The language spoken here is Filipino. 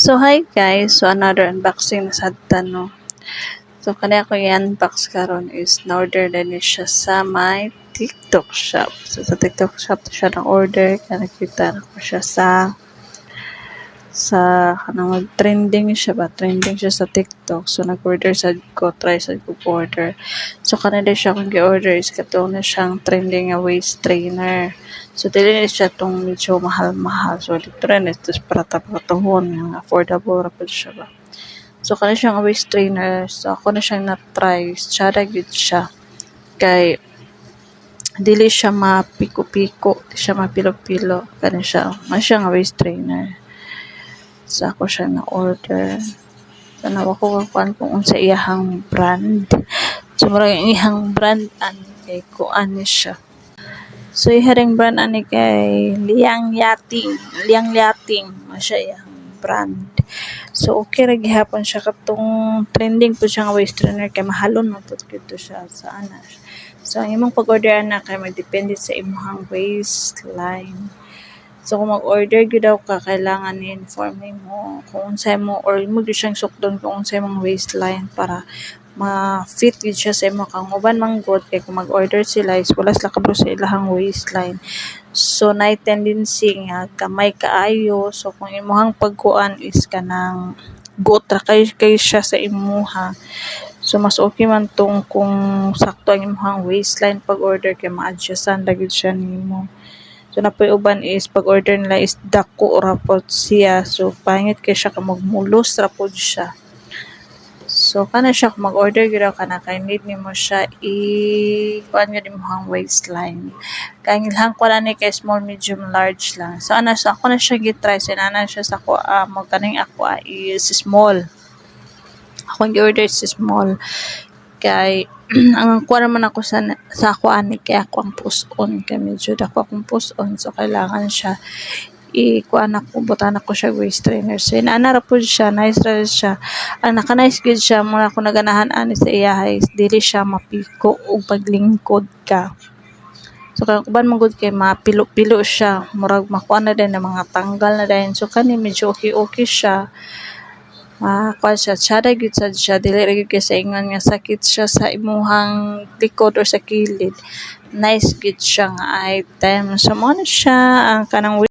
So hi guys, so another unboxing na sad no. So kanya ko i-unbox karon is na-order na ni siya sa my TikTok shop. So sa TikTok shop siya na order, kaya nakita ko siya sa kanang trending siya ba, trending siya sa TikTok. So nag-order sad ko, try sad ko order. So kanila siya kung gi-order is katong na siyang trending nga waist trainer. So dili na siya tong medyo mahal-mahal. So dito rin ito para tapatuhon nga affordable ra pud siya ba. So kana siyang waist trainer. So ako na siyang na-try. Tsara gid siya. Kay dili siya mapiko-piko, di siya mapilo-pilo. Kana siya. Mas siya nga waist trainer. So ako siya na-order. So nawa ko kung unsa iyahang brand. So murag iyahang brand ani kay kuan ni siya. So iharing brand ani kay Liang Yating. Masya iyahang brand. So okay ra gihapon siya katong trending po siya nga waist trainer kay mahalon man pud kito siya sa ana. So ang imong pag-order ana kay magdepende sa imong waistline. So kung mag-order gyud daw ka, kailangan i-inform nimo kung unsay mo or mo gyud siyang sukdon kung unsay mong waistline para ma-fit gyud siya sa imo kang uban manggod kay kung mag-order sila is wala sila kabro sa ilahang waistline. So na tendency nga kamay kaayo, so kung imong pagkuan is kanang gutra kay siya sa imuha. So mas okay man tong kung sakto ang imong waistline pag-order kay ma-adjustan ra gyud siya nimo. So napoy uban is pag-order nila is dako ra pod siya. So pangit kay siya ka magmulos ra pod siya. So kana siya kung mag-order gyud ka na kay need nimo siya kuan gyud imong waistline. Kay ilhang kuan ani kay small, medium, large lang. So ana sa ako na siya gi-try sinana siya sa ko mo kaning ako is small. Ako gi-order is small. Kay ang kuha naman ako sa ako ani kay ako ang puson kay medyo dako akong puson, so kailangan siya ikuan ako butan ako siya waist trainer. So inana ra pud siya, nice ra siya, naka-nice good siya. Muna ako naganahan ani sa iya is dili siya mapiko og paglingkod ka. So kung uban man gud kay mapilo-pilo siya, murag makuha na din ng mga tanggal na din. So kani medyo okay siya. Kuan siya, tsada gyud sad siya, dili ra gyud kay sa ingon nga sakit siya sa imuhang likod or sa kilid. Nice gyud siya nga item. So mo na siya ang kanang